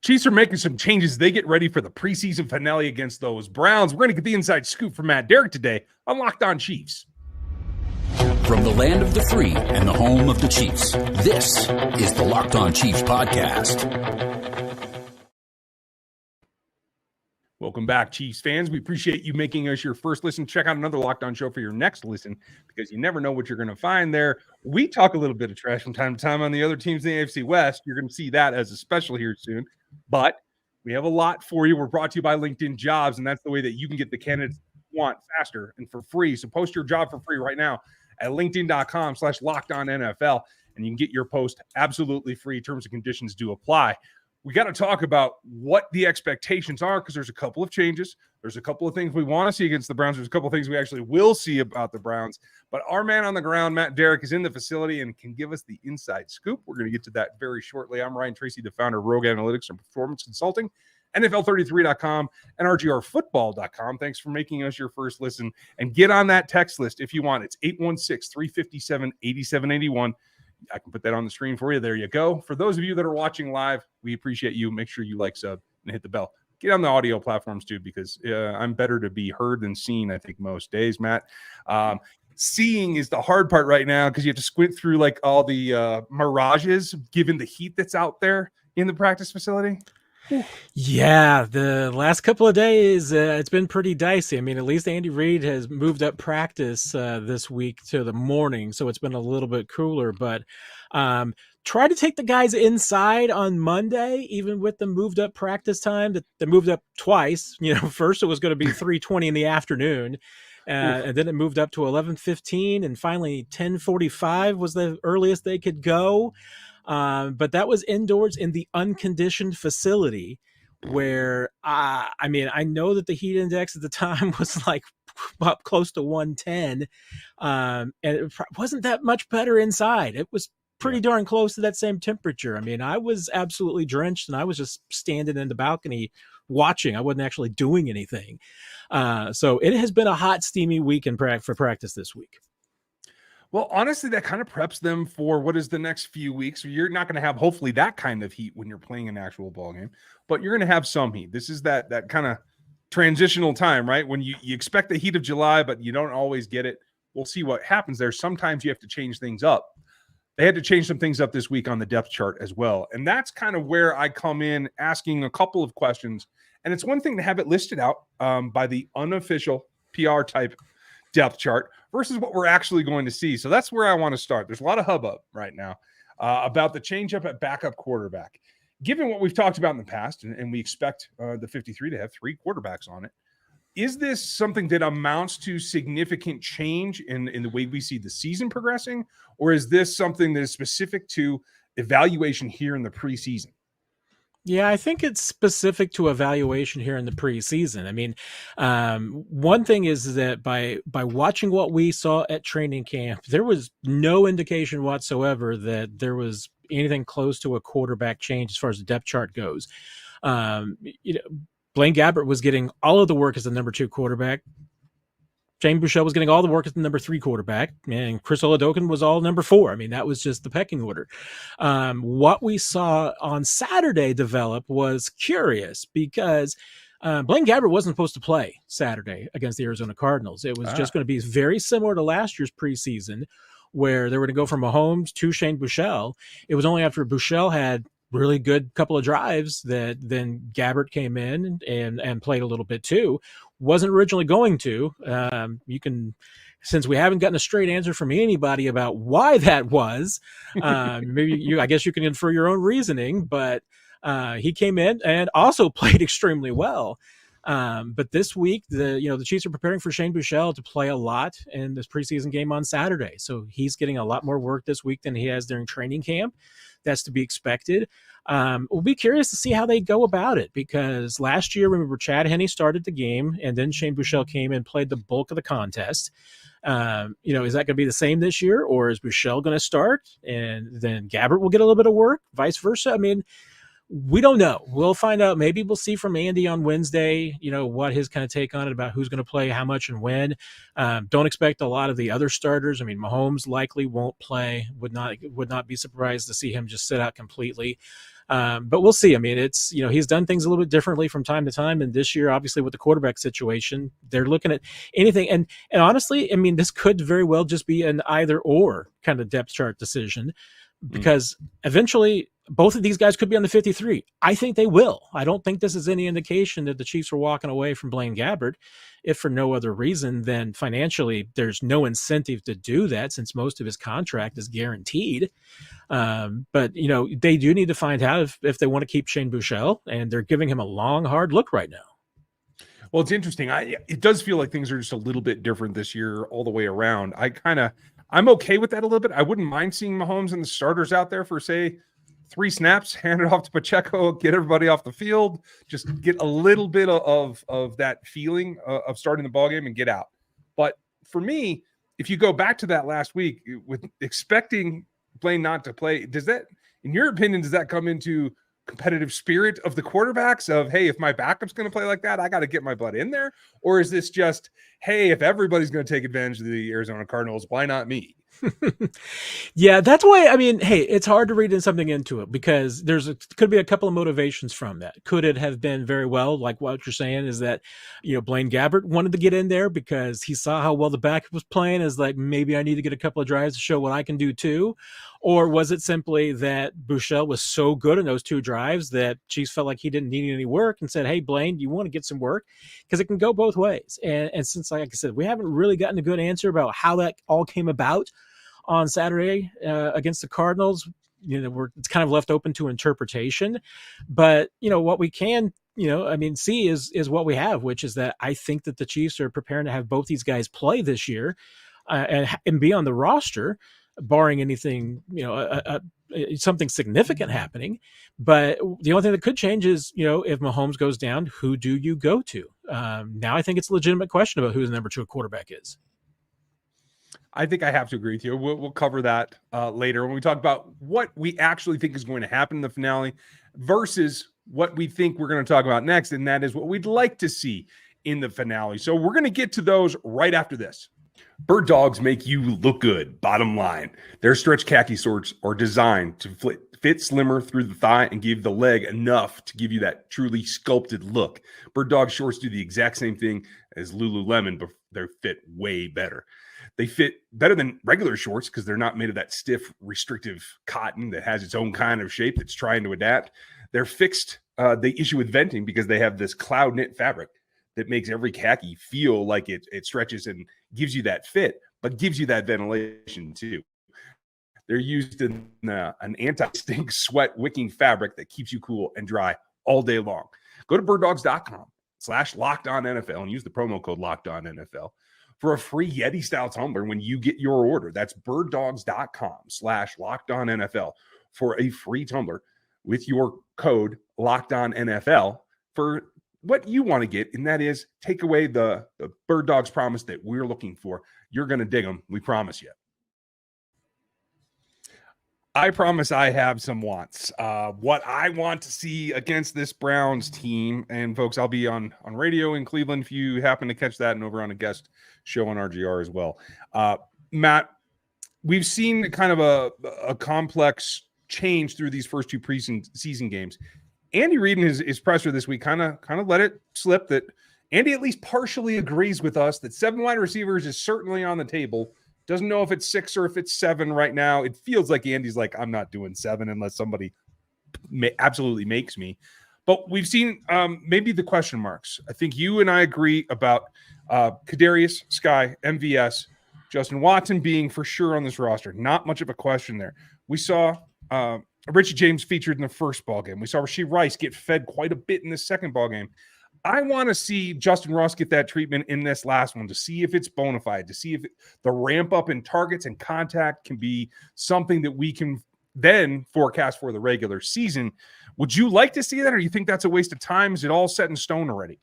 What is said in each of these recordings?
Chiefs are making some changes. They get ready for the preseason finale against those Browns. We're going to get the inside scoop from Matt Derrick today on Locked On Chiefs. From the land of the free and the home of the Chiefs, this is the Locked On Chiefs podcast. Welcome back, Chiefs fans. We appreciate you making us your first listen. Check out another Locked On show for your next listen because you never know what you're going to find there. We talk a little bit of trash from time to time on the other teams in the AFC West. You're going to see that as a special here soon. But we have a lot for you. We're brought to you by LinkedIn Jobs, and that's the way that you can get the candidates you want faster and for free. So post your job for free right now at linkedin.com/LockedOnNFL, and you can get your post absolutely free. Terms and conditions do apply. We got to talk about what the expectations are because there's a couple of changes. There's a couple of things we want to see against the Browns. There's a couple of things we actually will see about the Browns. But our man on the ground, Matt Derrick, is in the facility and can give us the inside scoop. We're going to get to that very shortly. I'm Ryan Tracy, the founder of Rogue Analytics and Performance Consulting, NFL33.com, and RGRFootball.com. Thanks for making us your first listen. And get on that text list if you want. It's 816-357-8781. I can put that on the screen for you. There you go. For those of you that are watching live, we appreciate you. Make sure you like, sub, and hit the bell. Get on the audio platforms too, because I'm better to be heard than seen, I think, most days, Matt. Seeing is the hard part right now because you have to squint through like all the mirages given the heat that's out there in the practice facility. Yeah, the last couple of days, it's been pretty dicey. I mean, at least Andy Reid has moved up practice this week to the morning, so it's been a little bit cooler. But try to take the guys inside on Monday, even with the moved up practice time. That they moved up twice. You know, first it was going to be 3:20 in the afternoon, and then it moved up to 11:15, and finally 10:45 was the earliest they could go. But that was indoors in the unconditioned facility where, I mean, I know that the heat index at the time was like up close to 110. And it wasn't that much better inside. It was pretty darn close to that same temperature. I mean, I was absolutely drenched and I was just standing in the balcony watching. I wasn't actually doing anything. So it has been a hot, steamy week for practice this week. Well, honestly, that kind of preps them for what is the next few weeks. You're not going to have, hopefully, that kind of heat when you're playing an actual ball game, but you're going to have some heat. This is that kind of transitional time, right? When you expect the heat of July, but you don't always get it. We'll see what happens there. Sometimes you have to change things up. They had to change some things up this week on the depth chart as well. And that's kind of where I come in asking a couple of questions. And it's one thing to have it listed out by the unofficial PR type depth chart versus what we're actually going to see. So that's where I want to start. There's a lot of hubbub right now about the changeup at backup quarterback. Given what we've talked about in the past, and we expect the 53 to have 3 quarterbacks on it, is this something that amounts to significant change in the way we see the season progressing, or is this something that is specific to evaluation here in the preseason? Yeah, I think it's specific to evaluation here in the preseason. I mean, one thing is that by watching what we saw at training camp, there was no indication whatsoever that there was anything close to a quarterback change as far as the depth chart goes. Blaine Gabbert was getting all of the work as the number 2 quarterback. Shane Buechele was getting all the work as the number 3 quarterback, and Chris Oladokun was all number 4. I mean, that was just the pecking order. What we saw on Saturday develop was curious because Blaine Gabbert wasn't supposed to play Saturday against the Arizona Cardinals. It was just going to be very similar to last year's preseason where they were going to go from Mahomes to Shane Buechele. It was only after Buechele had really good couple of drives that then Gabbert came in and played a little bit too. Wasn't originally going to. Since we haven't gotten a straight answer from anybody about why that was, I guess you can infer your own reasoning, but he came in and also played extremely well. But this week, the Chiefs are preparing for Shane Buechele to play a lot in this preseason game on Saturday. So he's getting a lot more work this week than he has during training camp. That's to be expected. We'll be curious to see how they go about it because last year, remember, Chad Henne started the game and then Shane Buechele came and played the bulk of the contest. Is that going to be the same this year, or is Buechele going to start and then Gabbert will get a little bit of work, vice versa? I mean, we don't know. We'll find out. Maybe we'll see from Andy on Wednesday, what his kind of take on it about who's going to play, how much, and when. Don't expect a lot of the other starters. I mean, Mahomes likely won't play. Would not be surprised to see him just sit out completely. But we'll see. I mean, it's, he's done things a little bit differently from time to time. And this year, obviously, with the quarterback situation, they're looking at anything. And honestly, I mean, this could very well just be an either or kind of depth chart decision, because eventually both of these guys could be on the 53. I think they will. I don't think this is any indication that the Chiefs are walking away from Blaine Gabbert, if for no other reason than financially there's no incentive to do that, since most of his contract is guaranteed. But they do need to find out if they want to keep Shane Buechele, and they're giving him a long, hard look right now. Well, it's interesting. It does feel like things are just a little bit different this year all the way around. I'm okay with that a little bit. I wouldn't mind seeing Mahomes and the starters out there for, say, 3 snaps, hand it off to Pacheco, get everybody off the field, just get a little bit of that feeling of starting the ballgame and get out. But for me, if you go back to that last week with expecting Blaine not to play, does that, in your opinion, does that come into competitive spirit of the quarterbacks of, hey, if my backup's going to play like that, I got to get my butt in there? Or is this just, hey, if everybody's going to take advantage of the Arizona Cardinals, why not me? Yeah, that's why. I mean, hey, it's hard to read something into it, because could be a couple of motivations from that. Could it have been very well, like what you're saying, is that Blaine Gabbert wanted to get in there because he saw how well the backup was playing, is like, maybe I need to get a couple of drives to show what I can do too? Or was it simply that Buechele was so good in those 2 drives that Chiefs felt like he didn't need any work and said, hey, Blaine, you want to get some work? Because it can go both ways. And since, like I said, we haven't really gotten a good answer about how that all came about on Saturday against the Cardinals, it's kind of left open to interpretation. But what we can see is what we have, which is that I think that the Chiefs are preparing to have both these guys play this year and be on the roster, barring anything, something significant happening. But the only thing that could change is, if Mahomes goes down, who do you go to? Now I think it's a legitimate question about who the number 2 quarterback is. I think I have to agree with you. We'll cover that later when we talk about what we actually think is going to happen in the finale versus what we think we're going to talk about next, and that is what we'd like to see in the finale. So we're going to get to those right after this. Bird dogs make you look good, bottom line. Their stretch khaki shorts are designed to fit slimmer through the thigh and give the leg enough to give you that truly sculpted look. Bird dog shorts do the exact same thing as Lululemon, but they fit way better. They fit better than regular shorts because they're not made of that stiff, restrictive cotton that has its own kind of shape that's trying to adapt. They're fixed. They issue with venting because they have this cloud knit fabric that makes every khaki feel like it stretches and gives you that fit, but gives you that ventilation too. They're used in an anti-stink sweat wicking fabric that keeps you cool and dry all day long. Go to birddogs.com/LockedOnNFL and use the promo code LockedOnNFL for a free Yeti style tumbler when you get your order. That's birddogs.com/LockedOnNFL for a free tumbler with your code LockedOnNFL for what you want to get, and that is take away the Bird Dogs promise that we're looking for. You're going to dig them. We promise you. I promise I have some wants. What I want to see against this Browns team, and folks, I'll be on radio in Cleveland if you happen to catch that, and over on a guest show on RGR as well. Matt, we've seen kind of a complex change through these first 2 preseason games. Andy Reid in his presser this week kind of let it slip that Andy at least partially agrees with us that 7 wide receivers is certainly on the table. Doesn't know if it's 6 or if it's 7 right now. It feels like Andy's like, I'm not doing 7 unless somebody absolutely makes me. But we've seen maybe the question marks. I think you and I agree about Kadarius, Sky, MVS, Justin Watson being for sure on this roster. Not much of a question there. We saw Richie James featured in the first ball game. We saw Rashee Rice get fed quite a bit in the second ball game. I want to see Justin Ross get that treatment in this last one to see if it's bona fide, to see if the ramp up in targets and contact can be something that we can then forecast for the regular season. Would you like to see that, or do you think that's a waste of time? Is it all set in stone already?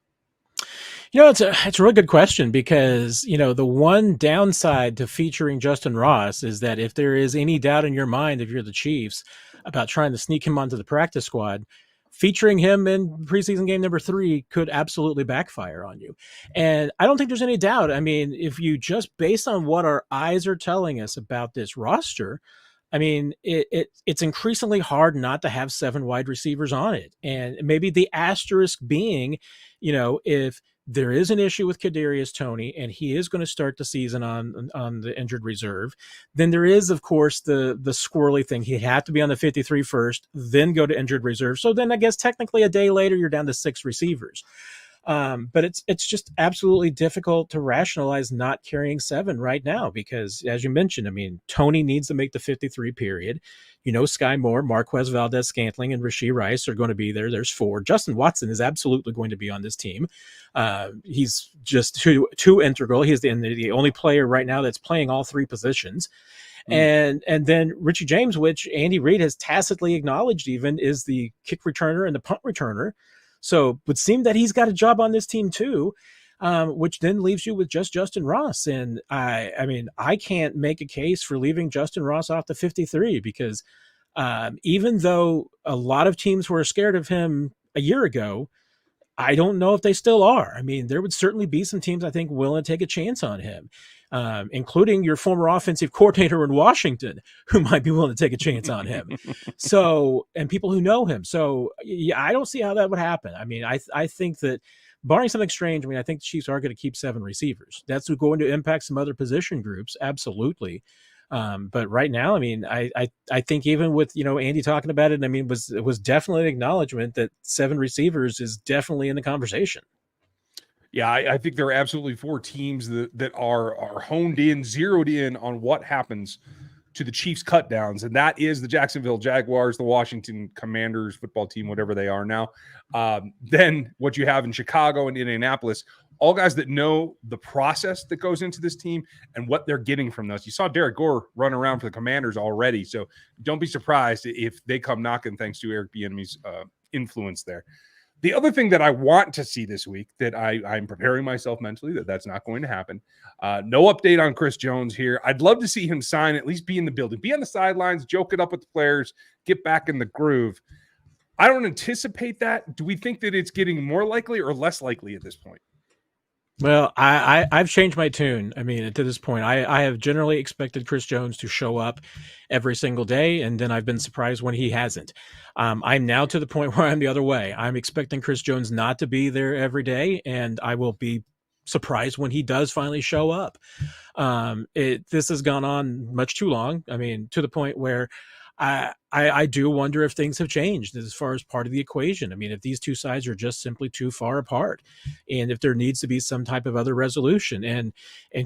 It's a really good question because, the one downside to featuring Justin Ross is that if there is any doubt in your mind, if you're the Chiefs, about trying to sneak him onto the practice squad, featuring him in preseason game number 3 could absolutely backfire on you. And I don't think there's any doubt. I mean, if you just based on what our eyes are telling us about this roster, I mean, it's increasingly hard not to have 7 wide receivers on it. And maybe the asterisk being, if there is an issue with Kadarius Toney and he is going to start the season on the injured reserve, then there is, of course, the squirrely thing. He had to be on the 53 first, then go to injured reserve. So then I guess technically a day later, you're down to 6 receivers. But it's just absolutely difficult to rationalize not carrying 7 right now because, as you mentioned, I mean, Tony needs to make the 53 period. Sky Moore, Marquez Valdez-Scantling, and Rashee Rice are going to be there. There's 4. Justin Watson is absolutely going to be on this team. He's just too integral. He's the only player right now that's playing all 3 positions. And then Richie James, which Andy Reid has tacitly acknowledged even, is the kick returner and the punt returner. So it would seem that he's got a job on this team too, which then leaves you with just Justin Ross. And I mean, I can't make a case for leaving Justin Ross off the 53 because even though a lot of teams were scared of him a year ago, I don't know if they still are. I mean, there would certainly be some teams, I think, willing to take a chance on him, including your former offensive coordinator in Washington, who might be willing to take a chance on him. So, and people who know him. So, yeah, I don't see how that would happen. I mean, I think that barring something strange, I mean, I think the Chiefs are going to keep 7 receivers. That's going to impact some other position groups. Absolutely. But right now, I mean, I think even with, Andy talking about it, I mean, it was definitely an acknowledgement that 7 receivers is definitely in the conversation. Yeah, I think there are absolutely 4 teams that are honed in, zeroed in on what happens to the Chiefs cut downs. And that is the Jacksonville Jaguars, the Washington Commanders football team, whatever they are now. Then what you have in Chicago and Indianapolis, all guys that know the process that goes into this team and what they're getting from those. You saw Derek Gore run around for the Commanders already. So don't be surprised if they come knocking thanks to Eric Bieniemy's influence there. The other thing that I want to see this week that I'm preparing myself mentally that's not going to happen. No update on Chris Jones here. I'd love to see him sign, at least be in the building, be on the sidelines, joke it up with the players, get back in the groove. I don't anticipate that. Do we think that it's getting more likely or less likely at this point? Well, I've changed my tune. I mean, to this point, I have generally expected Chris Jones to show up every single day, and then I've been surprised when he hasn't. I'm now to the point where I'm the other way. I'm expecting Chris Jones not to be there every day, and I will be surprised when he does finally show up. This has gone on much too long. I mean, to the point where I do wonder if things have changed as far as part of the equation. I mean, if these two sides are just simply too far apart and if there needs to be some type of other resolution and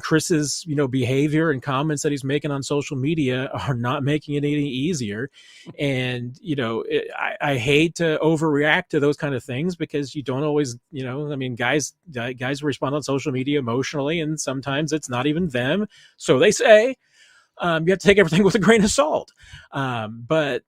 Chris's, behavior and comments that he's making on social media are not making it any easier. And, I hate to overreact to those kind of things because you don't always, guys respond on social media emotionally and sometimes it's not even them. So they say. You have to take everything with a grain of salt. But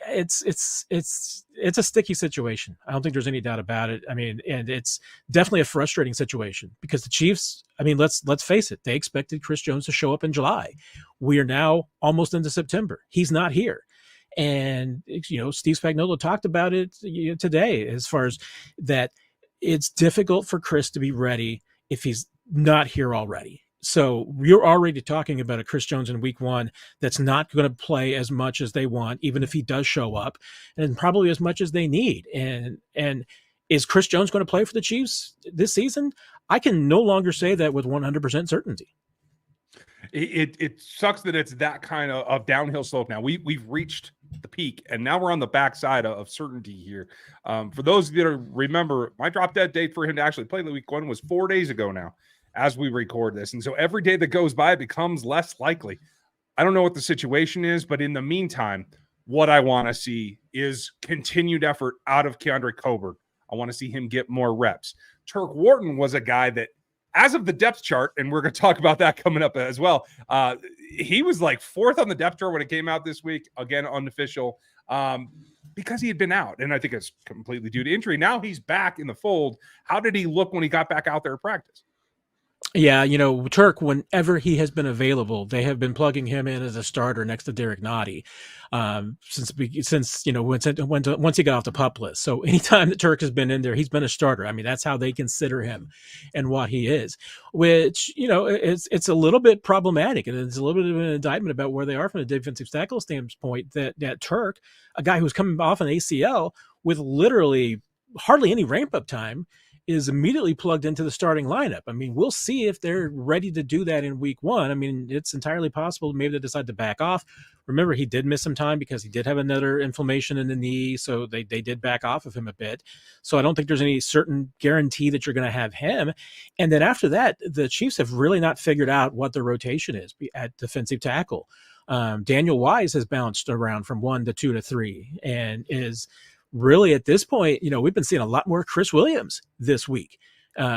it's a sticky situation. I don't think there's any doubt about it. I mean, and it's definitely a frustrating situation because the Chiefs, I mean, let's face it. They expected Chris Jones to show up in July. We are now almost into September. He's not here. And, Steve Spagnuolo talked about it today as far as that it's difficult for Chris to be ready if he's not here already. So you're already talking about a Chris Jones in week 1 that's not going to play as much as they want, even if he does show up, and probably as much as they need. And is Chris Jones going to play for the Chiefs this season? I can no longer say that with 100% certainty. It sucks that it's that kind of downhill slope now. We've reached the peak, and now we're on the backside of certainty here. For those that remember, my drop dead date for him to actually play the week 1 was 4 days ago now, as we record this. And so every day that goes by, it becomes less likely. I don't know what the situation is, but in the meantime, what I want to see is continued effort out of Keandre Coburn. I want to see him get more reps. Turk Wharton was a guy that, as of the depth chart, and we're going to talk about that coming up as well, he was like 4th on the depth chart when it came out this week, again, unofficial, because he had been out. And I think it's completely due to injury. Now he's back in the fold. How did he look when he got back out there at practice? Yeah, Turk, whenever he has been available, they have been plugging him in as a starter next to Derek Nottie, since once he got off the PUP list. So anytime that Turk has been in there, he's been a starter. I mean, that's how they consider him and what he is, which it's a little bit problematic, and it's a little bit of an indictment about where they are from a defensive tackle standpoint. That Turk, a guy who's coming off an ACL with literally hardly any ramp up time, is immediately plugged into the starting lineup. I mean, we'll see if they're ready to do that in week one. I mean, it's entirely possible maybe they decide to back off. Remember, he did miss some time because he did have another inflammation in the knee, so they did back off of him a bit. So I don't think there's any certain guarantee that you're going to have him. And then after that, the Chiefs have really not figured out what the rotation is at defensive tackle. Daniel Wise has bounced around from 1 to 2 to 3 and is really at this point, we've been seeing a lot more Chris Williams this week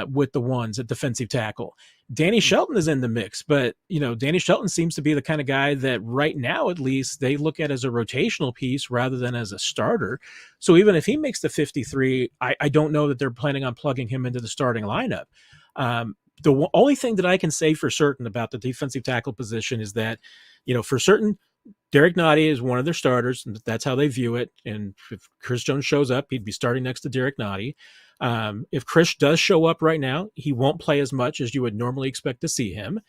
with the ones at defensive tackle. Danny Shelton is in the mix, but Danny Shelton seems to be the kind of guy that right now, at least, they look at as a rotational piece rather than as a starter. So even if he makes the 53, I don't know that they're planning on plugging him into the starting lineup. The only thing that I can say for certain about the defensive tackle position is that, for certain, Derek Nottie is one of their starters. And that's how they view it. And if Chris Jones shows up, he'd be starting next to Derek Nottie. If Chris does show up right now, he won't play as much as you would normally expect to see him.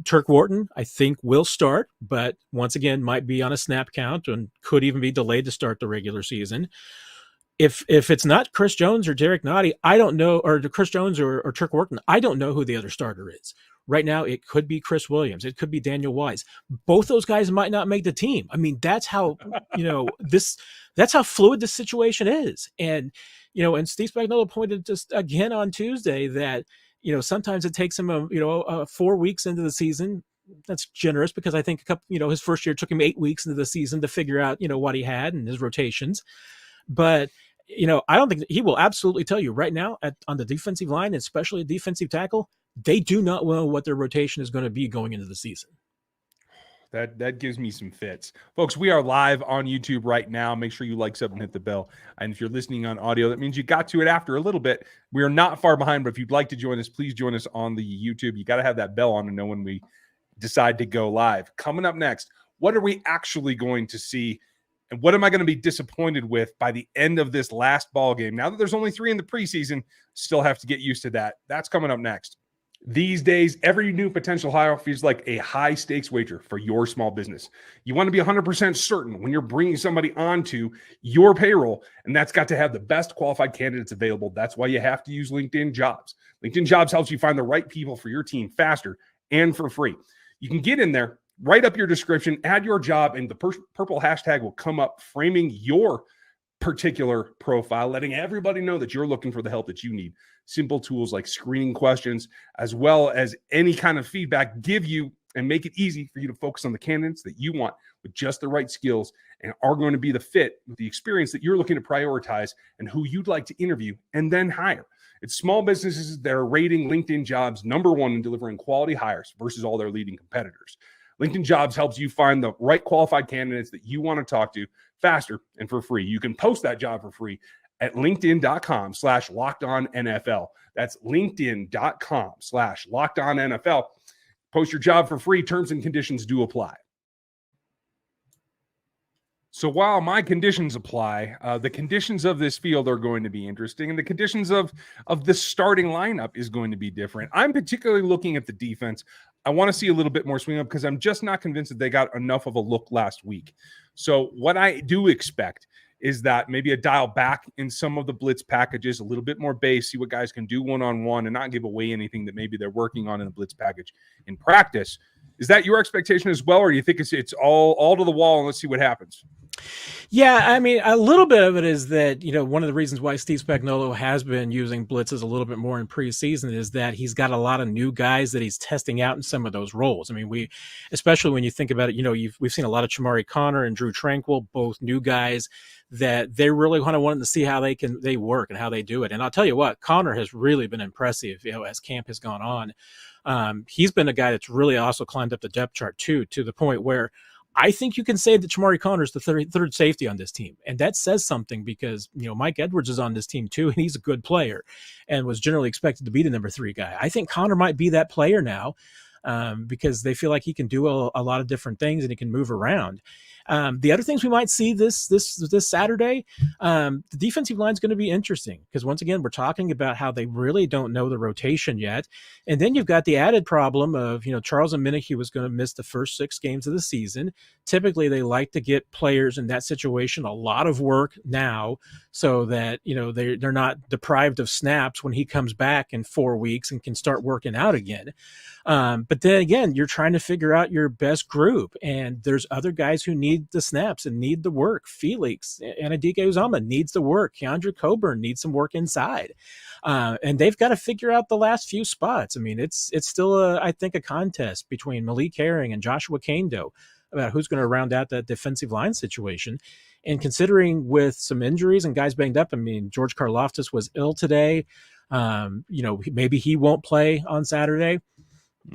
Turk Wharton, I think, will start, but once again, might be on a snap count and could even be delayed to start the regular season. If it's not Chris Jones or Derek Nottie, I don't know, or Chris Jones or Turk Wharton, I don't know who the other starter is. Right now, it could be Chris Williams. It could be Daniel Wise. Both those guys might not make the team. I mean, that's how, that's how fluid this situation is. And, and Steve Spagnuolo pointed just again on Tuesday that, sometimes it takes him, 4 weeks into the season. That's generous because I think his first year took him 8 weeks into the season to figure out, what he had and his rotations. But, I don't think he will absolutely tell you right now on the defensive line, especially a defensive tackle, they do not know what their rotation is going to be going into the season. That gives me some fits. Folks, we are live on YouTube right now. Make sure you like, sub, and hit the bell. And if you're listening on audio, that means you got to it after a little bit. We are not far behind, but if you'd like to join us, please join us on the YouTube. You got to have that bell on to know when we decide to go live. Coming up next, what are we actually going to see? And what am I going to be disappointed with by the end of this last ball game? Now that there's only 3 in the preseason, still have to get used to that. That's coming up next. These days, every new potential hire feels like a high-stakes wager for your small business. You want to be 100% certain when you're bringing somebody onto your payroll, and that's got to have the best qualified candidates available. That's why you have to use LinkedIn Jobs. LinkedIn Jobs helps you find the right people for your team faster and for free. You can get in there, write up your description, add your job, and the purple hashtag will come up framing your particular profile, letting everybody know that you're looking for the help that you need. Simple tools like screening questions, as well as any kind of feedback, give you and make it easy for you to focus on the candidates that you want with just the right skills and are going to be the fit with the experience that you're looking to prioritize and who you'd like to interview and then hire. It's small businesses that are rating LinkedIn Jobs #1 in delivering quality hires versus all their leading competitors. LinkedIn Jobs helps you find the right qualified candidates that you want to talk to faster and for free. You can post that job for free at linkedin.com/lockedonnfl. That's linkedin.com/lockedonnfl. Post your job for free. Terms and conditions do apply. So while my conditions apply, the conditions of this field are going to be interesting, and the conditions of the starting lineup is going to be different. I'm particularly looking at the defense. I want to see a little bit more swing up because I'm just not convinced that they got enough of a look last week. So what I do expect is that maybe a dial back in some of the blitz packages, a little bit more base, see what guys can do one-on-one and not give away anything that maybe they're working on in a blitz package in practice. Is that your expectation as well, or do you think it's all to the wall and let's see what happens? Yeah, I mean, a little bit of it is that, one of the reasons why Steve Spagnuolo has been using blitzes a little bit more in preseason is that he's got a lot of new guys that he's testing out in some of those roles. I mean, especially when you think about it, we've seen a lot of Chamari Connor and Drew Tranquil, both new guys that they really wanted to see how they work and how they do it. And I'll tell you what, Connor has really been impressive, as camp has gone on. He's been a guy that's really also climbed up the depth chart too, to the point where I think you can say that Chamari Connor's the third safety on this team. And that says something because, Mike Edwards is on this team too, and he's a good player and was generally expected to be the number 3 guy. I think Connor might be that player now because they feel like he can do a lot of different things and he can move around. The other things we might see this Saturday, the defensive line is going to be interesting because once again, we're talking about how they really don't know the rotation yet. And then you've got the added problem of, Charles Omenihu was going to miss the first 6 games of the season. Typically they like to get players in that situation a lot of work now so that, they're not deprived of snaps when he comes back in 4 weeks and can start working out again. But then again, you're trying to figure out your best group, and there's other guys who need the snaps and need the work. Felix Anadike Uzama needs the work. Keandre Coburn needs some work inside. And they've got to figure out the last few spots. I mean, it's still I think a contest between Malik Herring and Joshua Kando about who's going to round out that defensive line situation. And considering with some injuries and guys banged up, I mean, George Karlaftis was ill today. Maybe he won't play on Saturday.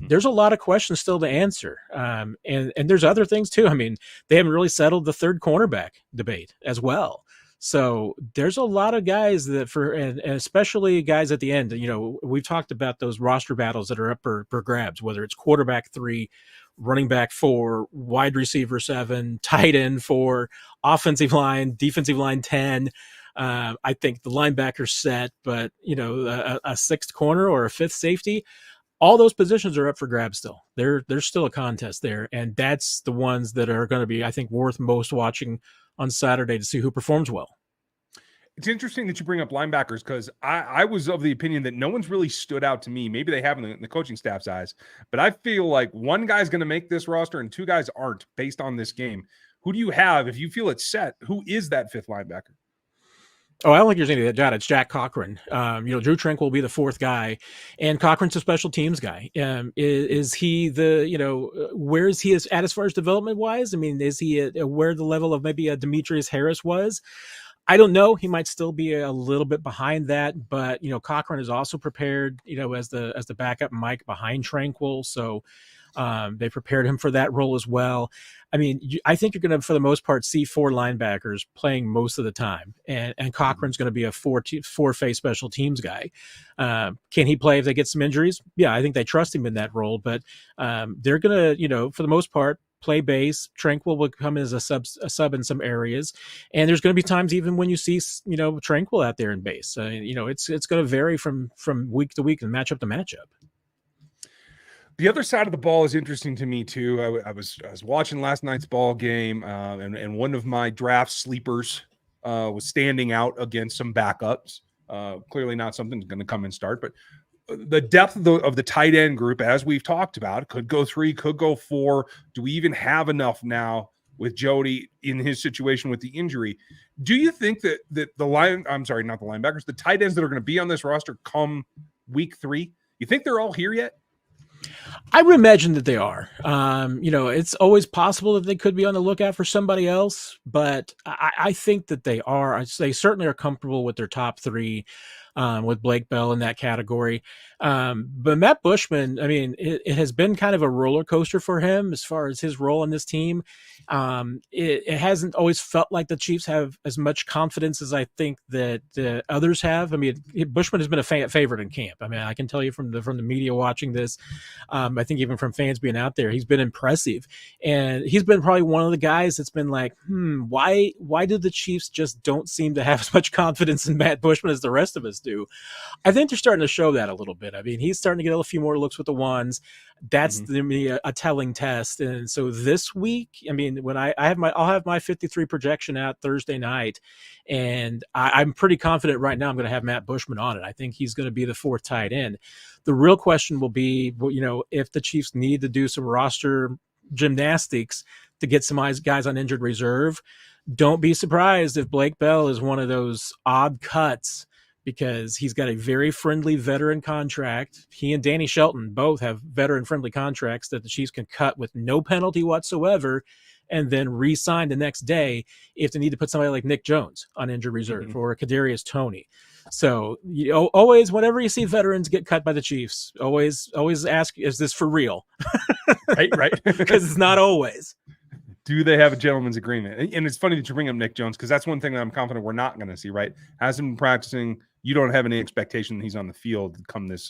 There's a lot of questions still to answer. And there's other things too. I mean, they haven't really settled the third cornerback debate as well. So there's a lot of guys and especially guys at the end, we've talked about those roster battles that are up for grabs, whether it's quarterback 3, running back 4, wide receiver 7, tight end 4, offensive line, defensive line 10. I think the linebacker's set, but a 6th corner or a 5th safety, all those positions are up for grabs still. There's still a contest there, and that's the ones that are going to be, I think, worth most watching on Saturday to see who performs well. It's interesting that you bring up linebackers because I was of the opinion that no one's really stood out to me. Maybe they haven't in the coaching staff's eyes, but I feel like one guy's going to make this roster and 2 guys aren't based on this game. Who do you have if you feel it's set? Who is that 5th linebacker? Oh, I don't think there's any of that. It's Jack Cochran. Drew Tranquil will be the 4th guy, and Cochran's a special teams guy. Is he where is he at as far as development wise? I mean, is he where the level of maybe a Demetrius Harris was? I don't know. He might still be a little bit behind that, but Cochran is also prepared, as the backup Mike behind Tranquil. So they prepared him for that role as well. I mean, I think you're going to, for the most part, see 4 linebackers playing most of the time, and Cochran's going to be a 4-face special teams guy. Can he play if they get some injuries? Yeah, I think they trust him in that role, but they're going to, for the most part, play base. Tranquil will come as a sub in some areas, and there's going to be times even when you see Tranquil out there in base. It's going to vary from week to week and matchup to matchup. The other side of the ball is interesting to me too. I was watching last night's ball game, and one of my draft sleepers was standing out against some backups. Clearly not something that's going to come and start, but the depth of the tight end group, as we've talked about, could go 3, could go 4. Do we even have enough now with Jody in his situation with the injury? Do you think that the linebackers, the tight ends that are going to be on this roster come week 3, you think they're all here yet? I would imagine that they are. It's always possible that they could be on the lookout for somebody else, but I think that they are. They certainly are comfortable with their top 3, with Blake Bell in that category. But Matt Bushman, I mean, it has been kind of a roller coaster for him as far as his role on this team. It hasn't always felt like the Chiefs have as much confidence as I think that others have. I mean, Bushman has been a favorite in camp. I mean, I can tell you from the media watching this, I think even from fans being out there, he's been impressive, and he's been probably one of the guys that's been like, why do the Chiefs just don't seem to have as much confidence in Matt Bushman as the rest of us do? I think they're starting to show that a little bit. I mean, he's starting to get a few more looks with the ones. That's a telling test. And so this week, I mean, when I'll have my 53 projection out Thursday night, and I'm pretty confident right now I'm going to have Matt Bushman on it. I think he's going to be the 4th tight end. The real question will be, if the Chiefs need to do some roster gymnastics to get some guys on injured reserve, don't be surprised if Blake Bell is one of those odd cuts, because he's got a very friendly veteran contract. He and Danny Shelton both have veteran-friendly contracts that the Chiefs can cut with no penalty whatsoever and then re-sign the next day if they need to put somebody like Nick Jones on injured reserve or Kadarius Toney. So always, whenever you see veterans get cut by the Chiefs, always ask, is this for real? Right. Because it's not always. Do they have a gentleman's agreement? And it's funny that you bring up Nick Jones, because that's one thing that I'm confident we're not going to see, right? Hasn't been practicing. You don't have any expectation that he's on the field come this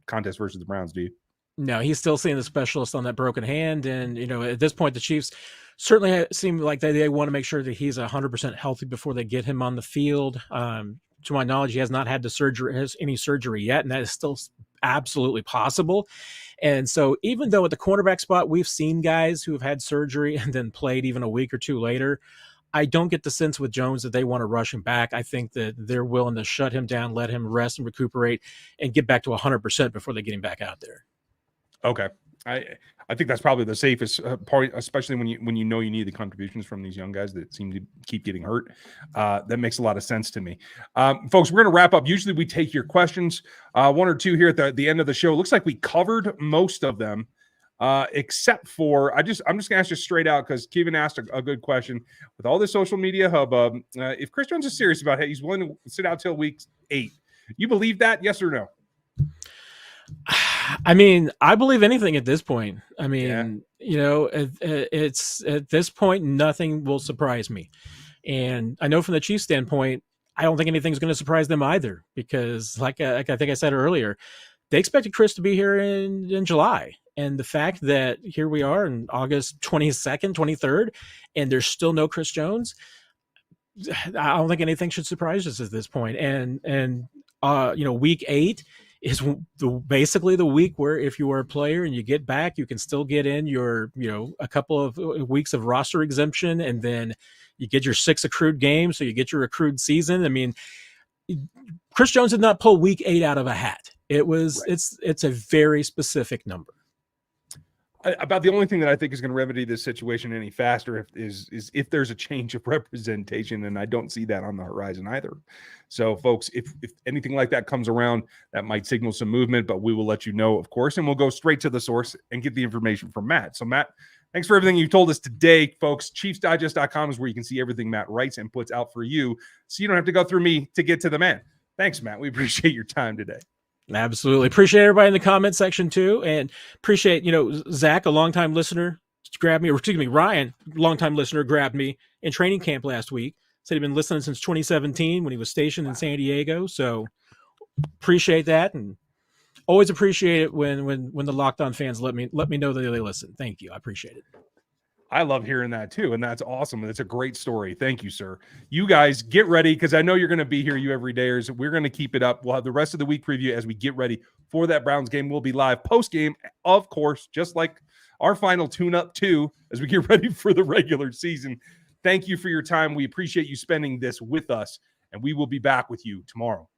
contest versus the Browns, do you? No, he's still seeing the specialist on that broken hand. And, at this point, the Chiefs certainly seem like they want to make sure that he's 100% healthy before they get him on the field. To my knowledge, he has not had any surgery yet, and that is still absolutely possible. And so even though at the cornerback spot, we've seen guys who have had surgery and then played even a week or two later, I don't get the sense with Jones that they want to rush him back. I think that they're willing to shut him down, let him rest and recuperate, and get back to 100% before they get him back out there. Okay. I think that's probably the safest part, especially when you know you need the contributions from these young guys that seem to keep getting hurt. That makes a lot of sense to me. Folks, we're going to wrap up. Usually we take your questions, one or two here at the end of the show. It looks like we covered most of them, except for I'm just going to ask you straight out, because Kevin asked a good question. With all this social media hubbub, if Chris Jones is serious about it, he's willing to sit out till week 8. You believe that? Yes or no? I mean, I believe anything at this point. I mean, it's at this point, nothing will surprise me. And I know from the Chiefs standpoint, I don't think anything's going to surprise them either, because like I think I said earlier, they expected Chris to be here in July. And the fact that here we are in August 22nd, 23rd, and there's still no Chris Jones, I don't think anything should surprise us at this point. And week 8 is basically the week where if you are a player and you get back, you can still get in your, a couple of weeks of roster exemption, and then you get your 6 accrued games. So you get your accrued season. I mean, Chris Jones did not pull week 8 out of a hat. It was, right. It's a very specific number. About the only thing that I think is going to remedy this situation any faster is if there's a change of representation, and I don't see that on the horizon either. So, folks, if anything like that comes around, that might signal some movement, but we will let you know, of course, and we'll go straight to the source and get the information from Matt. So, Matt, thanks for everything you've told us today, folks. ChiefsDigest.com is where you can see everything Matt writes and puts out for you, so you don't have to go through me to get to the man. Thanks, Matt. We appreciate your time today. Absolutely. Appreciate everybody in the comment section too. And appreciate, Zach, a longtime listener, grabbed me, or excuse me, Ryan, longtime listener, grabbed me in training camp last week. Said he'd been listening since 2017 when he was stationed in San Diego. So appreciate that. And always appreciate it when the Locked On fans let me know that they listen. Thank you. I appreciate it. I love hearing that too, and that's awesome. It's a great story. Thank you, sir. You guys get ready, because I know you're going to be here, you everydayers. We're going to keep it up. We'll have the rest of the week preview as we get ready for that Browns game. We'll be live post-game, of course, just like our final tune-up too, as we get ready for the regular season. Thank you for your time. We appreciate you spending this with us, and we will be back with you tomorrow.